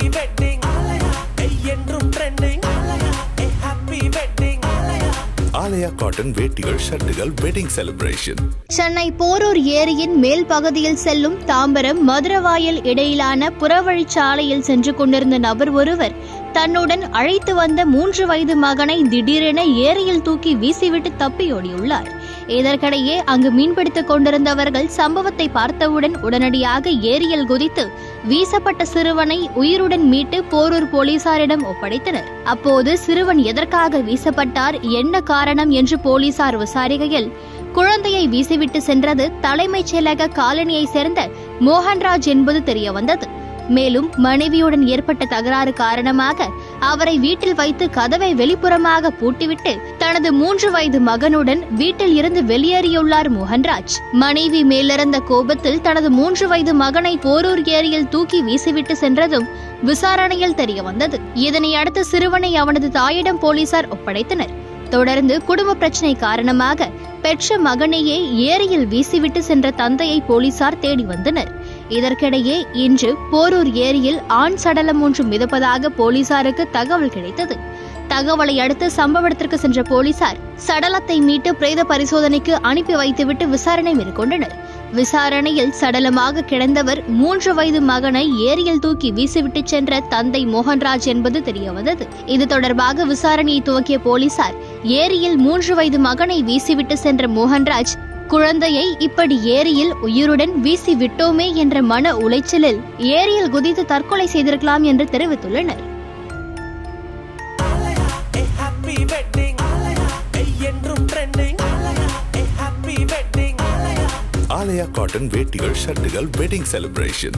happy wedding என்றும் trending happy wedding Alaya cotton வேட்டிகள் ஷர்ட்டுகள் வெட்டிங் செலிப்ரேஷன். சென்னை போரூர் ஏரியின் மேல் பகுதியில் செல்லும் தாம்பரம் மதுரவாயல் இடையிலான புறவழிச்சாலையில் சென்று கொண்டிருந்த நபர் ஒருவர் தன்னுடன் அழைத்து வந்த 3 வயது மகனை திடீரென ஏரியில் தூக்கி வீசிவிட்டு தப்பியோடியுள்ளார். இதற்கிடையே அங்கு மீன்பிடித்துக் கொண்டிருந்தவர்கள் சம்பவத்தை பார்த்தவுடன் உடனடியாக ஏரியில் குதித்து வீசப்பட்ட சிறுவனை உயிருடன் மீட்டு போரூர் போலீசாரிடம் ஒப்படைத்தனர். அப்போது சிறுவன் எதற்காக வீசப்பட்டார், என்ன காரணம் என்று போலீசார் விசாரிக்கையில் குழந்தையை வீசிவிட்டு சென்றது தலைமைச் செயலக காலனியை சேர்ந்த மோகன்ராஜ் என்பது தெரியவந்தது. மேலும் மனைவியுடன் ஏற்பட்ட தகராறு காரணமாக அவரை வீட்டில் வைத்து கதவை வெளிப்புறமாக பூட்டிவிட்டு தனது 3 வயது மகனுடன் வீட்டில் இருந்து வெளியேறியுள்ளார் மோகன்ராஜ். மனைவி மேலிருந்த கோபத்தில் தனது 3 வயது மகனை போரூர் ஏரியில் தூக்கி வீசிவிட்டு சென்றதும் விசாரணையில் தெரியவந்தது. இதனையடுத்து சிறுவனை அவனது தாயிடம் போலீசார் ஒப்படைத்தனர். தொடர்ந்து குடும்ப பிரச்சினை காரணமாக பெற்ற மகனையே ஏரியில் வீசிவிட்டு சென்ற தந்தையை போலீசார் தேடி வந்தனர். இதற்கிடையே இன்று போரூர் ஏரியில் ஆண் சடலம் ஒன்று மிதப்பதாக போலீசாருக்கு தகவல் கிடைத்தது. தகவலை அடுத்து சம்பவ இடத்திற்கு சென்ற போலீசார் சடலத்தை மீட்டு பிரேத பரிசோதனைக்கு அனுப்பி வைத்துவிட்டு விசாரணை மேற்கொண்டனர். விசாரணையில் சடலமாக கிடந்தவர் 3 வயது மகனை ஏரியில் தூக்கி வீசிவிட்டு சென்ற தந்தை மோகன்ராஜ் என்பது தெரியவந்தது. இது தொடர்பாக விசாரணையை துவக்கிய போலீசார் ஏரியில் 3 வயது மகனை வீசிவிட்டு சென்ற மோகன்ராஜ் குழந்தையை இப்படி ஏரியில் உயிருடன் வீசி விட்டோமே என்ற மன உளைச்சலில் ஏரியில் குதித்து தற்கொலை செய்திருக்கலாம் என்று தெரிவித்துள்ளனர். ஆலயா காட்டன் வேட்டிகள் ஷர்ட்டுகள் வெட்டிங் செலிப்ரேஷன்.